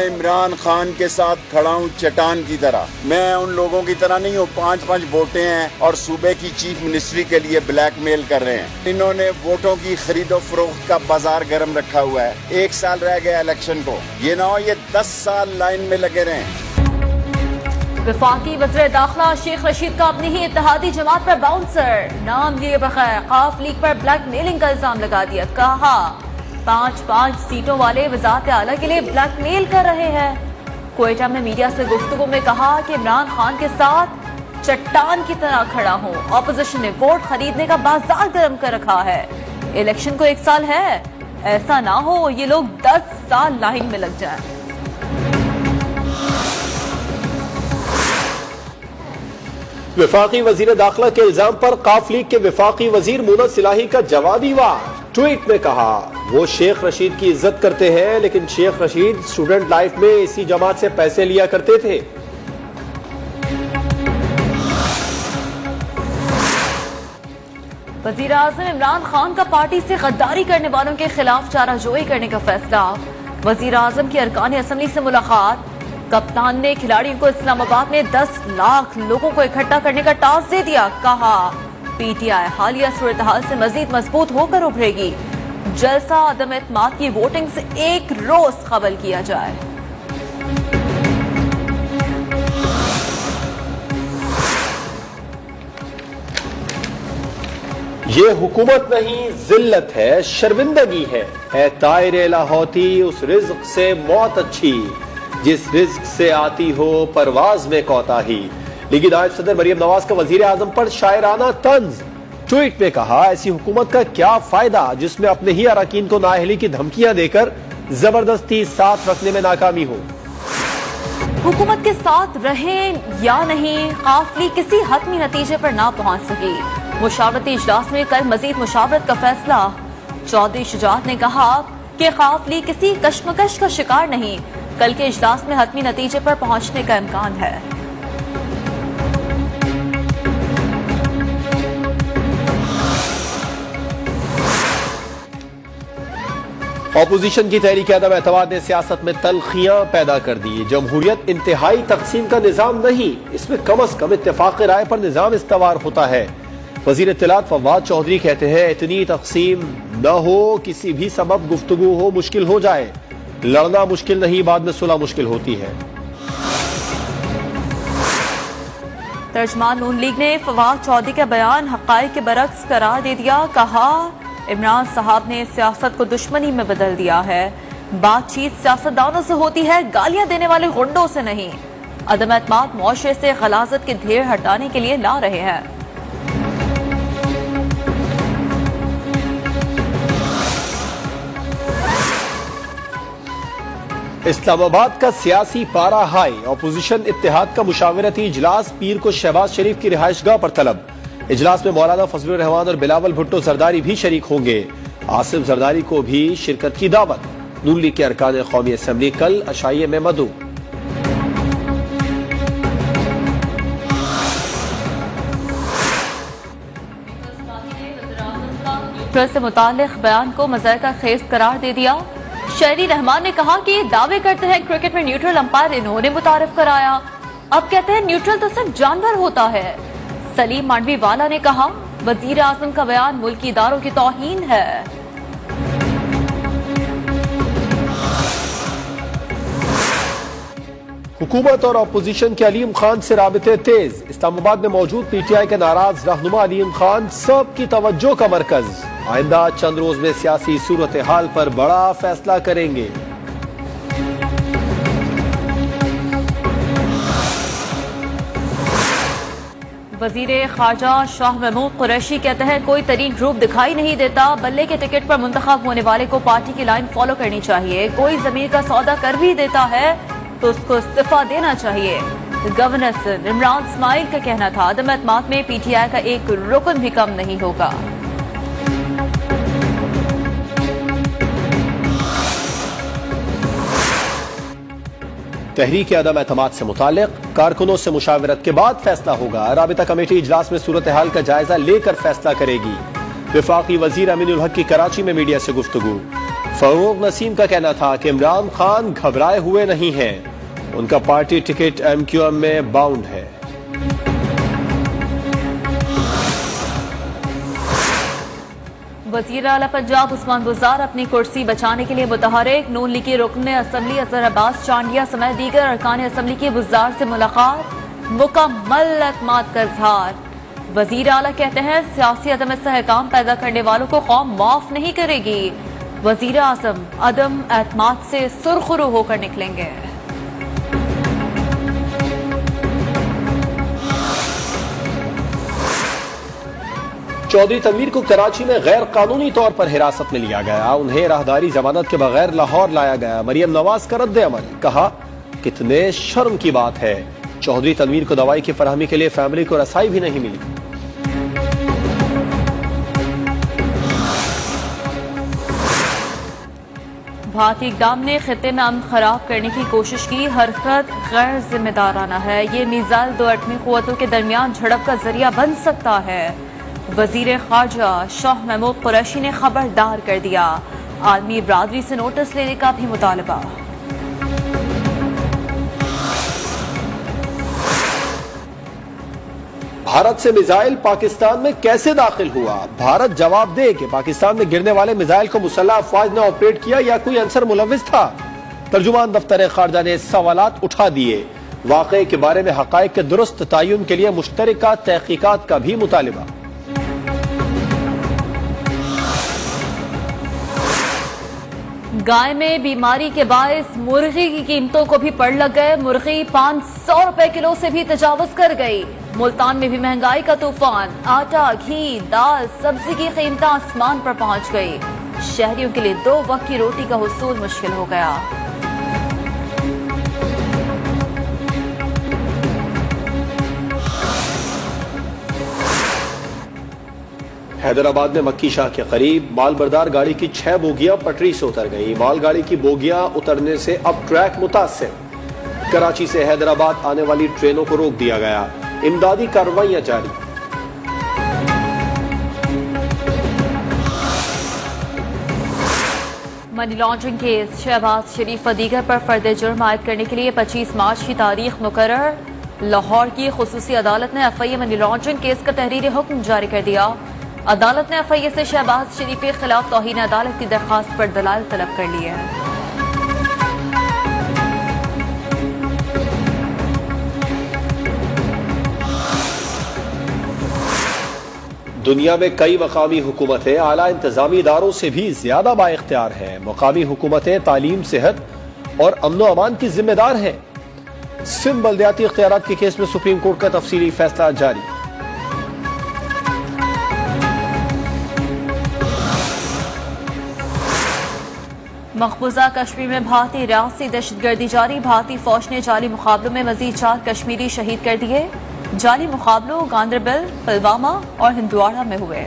इमरान खान के साथ खड़ा हूँ चट्टान की तरह। मैं उन लोगों की तरह नहीं हूँ 5-5 वोटें हैं और सूबे की चीफ मिनिस्ट्री के लिए ब्लैकमेल कर रहे हैं। इन्होंने वोटों की खरीदो फरोख्त का बाजार गर्म रखा हुआ है। 1 साल रह गया इलेक्शन को, ये ना हो ये 10 साल लाइन में लगे रहें। वफाकी वज़ीर दाखिला शेख रशीद का अपनी ही इत्तेहादी जमात पर बाउंसर नाम लिए बगैर खाफ लीग पर ब्लैकमेलिंग का इल्जाम लगा दिया। कहा 5-5 सीटों वाले वज़ारत आला के लिए ब्लैकमेल कर रहे हैं। क्वेटा में मीडिया से गुफ्तगू में कहा कि इमरान खान के साथ चट्टान की तरह खड़ा हूं। ऑपोजिशन ने वोट खरीदने का बाजार गर्म कर रखा है। इलेक्शन को 1 साल है, ऐसा ना हो ये लोग 10 साल लाइन में लग जाएं। वफाकी वजीर दाखिला के इल्जाम पर काफ लीग के वफाकी वजीर मुनत सिलाही का जवाबी वार। ट्वीट में कहा वो शेख रशीद की इज्जत करते हैं, लेकिन शेख रशीद स्टूडेंट लाइफ में इसी जमात से पैसे लिया करते थे। वजीर आजम इमरान खान का पार्टी से गद्दारी करने वालों के खिलाफ चाराजोई करने का फैसला। वजीर आजम की अरकान असम्बली से मुलाकात। कप्तान ने खिलाड़ियों को इस्लामाबाद में 10 लाख लोगों को इकट्ठा करने का टास्क दे दिया। कहा पीटीआई हालिया सूरत हाल से मजीद मजबूत होकर उभरेगी। जलसा अदम एतमाद की वोटिंग से 1 रोज कबल किया जाए। ये हुकूमत नहीं जिल्लत है, शर्मिंदगी है तायरे लाहौती उस रिज्क से मौत अच्छी जिस रिज्क से आती हो परवाज में कोताही। लीगी नायब सदर मरियम नवाज का वजीर आजम पर शायराना तंज। ट्वीट में कहा ऐसी हुकूमत का क्या फायदा जिसमें अपने ही अरकान को नाअहली की धमकियां देकर जबरदस्ती साथ रखने में नाकामी हो। हुकूमत के साथ रहें या नहीं, काफ लीग किसी हतमी नतीजे पर ना पहुंच सकी। मुशावरती इजलास में कल मजीद मुशावरत का फैसला। चौधरी शुजात ने कहा कि काफ लीग किसी कशमकश का शिकार नहीं, कल के इजलास में हतमी नतीजे पर पहुंचने का इम्कान है। ऑपोजिशन की तहरीक अदम एतमाद ने सियासत में तलखियां पैदा कर दी। जमहूरियत इंतहाई तकसीम का निजाम नहीं, इसमें कम अज कम इत्तेफाक राय पर निजाम इस्तवार होता है। वजीर इत्तलात फवाद चौधरी कहते हैं इतनी तकसीम न हो, किसी भी सबब गुफ्तगू हो मुश्किल हो जाए। लड़ना मुश्किल नहीं, बाद में सुलह मुश्किल होती है। तर्जमान नून लीग ने फवाद चौधरी का बयान हक़ाइक़ के बरक्स करार दे दिया। कहा इमरान साहब ने सियासत को दुश्मनी में बदल दिया है। बातचीत सियासतदानों से होती है, गालियां देने वाले गुंडों से नहीं। अदम एतमाद मुआशरे से गलाजत के ढेर हटाने के लिए ला रहे हैं। इस्लामाबाद का सियासी पारा हाई। ऑपोजिशन इत्तेहाद का मुशावरती इजलास पीर को शहबाज शरीफ की रिहाइशगाह पर तलब। इजलास में मौलाना फजलुर रहमान और बिलावल भुट्टो जरदारी भी शरीक होंगे। आसिफ जरदारी को भी शिरकत की दावत। नून लीग के अरकान कौमी असम्बली कल अशाइये में मदऊ। से मुतालिक बयान को मज़ाक़ा खेज करार दे दिया। शहरी रहमान ने कहा कि दावे करते हैं क्रिकेट में न्यूट्रल अंपायर इन्होंने मुतारिफ कराया, अब कहते हैं न्यूट्रल तो सिर्फ जानवर होता है। सलीम मांडवी वाला ने कहा वजीर आजम का बयान मुल्की इदारों की तौहीन है। हुकूमत और अपोजिशन के अलीम खान से राबिते तेज। इस्लामाबाद में मौजूद पीटीआई के नाराज रहनुमा अलीम खान सब की तवज्जो का मरकज। आइंदा चंद रोज में सियासी सूरत हाल पर बड़ा फैसला करेंगे। वजीर खारजा शाह महमूद कुरैशी कहते हैं कोई तरीन ग्रुप दिखाई नहीं देता, बल्ले के टिकट पर मुंतखब होने वाले को पार्टी की लाइन फॉलो करनी चाहिए। कोई जमीर का सौदा कर भी देता है तो उसको इस्तीफा देना चाहिए। गवर्नर इमरान इस्माइल का कहना था अदम एतमाद में पीटीआई का एक रुकन भी कम नहीं होगा। तहरीक अदम एतमाद से मुतालिक कारकुनों से मुशावरत के बाद फैसला होगा। राबिता कमेटी इजलास में सूरत हाल का जायजा लेकर फैसला करेगी। वफाकी वजीर अमीनुल हक की कराची में मीडिया से गुफ्तगू। फरूक नसीम का कहना था कि इमरान खान घबराए हुए नहीं हैं, उनका पार्टी टिकट MQM में बाउंड है। वज़ीर आला पंजाब उस्मान बुज़दार अपनी कुर्सी बचाने के लिए मुतहरिक। नून लीग के रुकन असम्बली अजहर अब्बास चांडिया समेत दीगर अरकान असम्बली की बुज़दार से मुलाकात, मुकम्मल एतमाद का इजहार। वज़ीर आला कहते हैं सियासी अदम इस्तेहकाम पैदा करने वालों को कौम माफ नहीं करेगी। वज़ीर आज़म अदम एतमाद से सुरखरू होकर निकलेंगे। चौधरी तनवीर को कराची में गैर कानूनी तौर पर हिरासत में लिया गया, उन्हें राहदारी जमानत के बगैर लाहौर लाया गया। मरियम नवाज का रद्द अमल, कहा कितने शर्म की बात है, चौधरी तनवीर को दवाई की फरहमी के लिए फैमिली को रसाई भी नहीं मिली। भारतीय इक़दाम ने खित्ते में अमन खराब करने की कोशिश की, हरकत गैर जिम्मेदाराना है। ये मिसाइल दो एटमी क़ुव्वतों के दरमियान झड़प का जरिया बन सकता है। वजीर खारजा शाह महमूद कुरैशी ने खबरदार कर दिया, आलमी बरादरी से नोटिस लेने का भी मुतालबा। भारत से मिसाइल पाकिस्तान में कैसे दाखिल हुआ, भारत जवाब दे कि पाकिस्तान में गिरने वाले मिसाइल को मुसल्लह अफवाज ने ऑपरेट किया या कोई अंसर मुलविस था। तर्जुमान दफ्तर खारजा ने सवालात उठा दिए, वाक़े के बारे में हक़ाइक़ के दुरुस्त तयन के लिए मुश्तरका तहकीकात का भी मुतालिबा। गाय में बीमारी के बायस मुर्गी की कीमतों को भी पड़ लग गए, मुर्गी 500 रुपए किलो से भी तजावुज कर गई। मुल्तान में भी महंगाई का तूफान, आटा, घी, दाल, सब्जी की कीमतें आसमान पर पहुंच गई। शहरियों के लिए 2 वक्त की रोटी का हुसूल मुश्किल हो गया। हैदराबाद में मक्की शाह के करीब मालबरदार गाड़ी की 6 बोगियां पटरी से उतर गई। मालगाड़ी की बोगियां उतरने से अब ट्रैक मुतासिर। कराची से हैदराबाद आने वाली ट्रेनों को रोक दिया गया, इमदादी कार्रवाइयां जारी। मनी लॉन्ड्रिंग केस, शहबाज शरीफ व दीगर पर फर्द जुर्म आयद करने के लिए 25 मार्च की तारीख मुकर्रर। लाहौर की खुसूसी अदालत ने FIA मनी लॉन्ड्रिंग केस का तहरीरी हुक्म जारी कर दिया। अदालत ने FIA से शहबाज शरीफ के खिलाफ तौहीन अदालत की दरखास्त पर दलाल तलब कर लिए हैं। दुनिया में कई मकामी हुकूमतें आला इंतजामी इदारों से भी ज्यादा बाइख्तियार हैं। मकामी हुकूमतें तालीम, सेहत और अमन व अमान की जिम्मेदार हैं। सिंध बल्दियाती इख्तियारात के केस में सुप्रीम कोर्ट का तफसीली फैसला जारी। मकबूजा कश्मीर में भारतीय रियासती दहशतगर्दी जारी, भारतीय फौज ने जाली मुकाबलों में मजीद 4 कश्मीरी शहीद कर दिए। जाली मुकाबलों गांदरबल, पुलवामा और हिंदवाड़ा में हुए।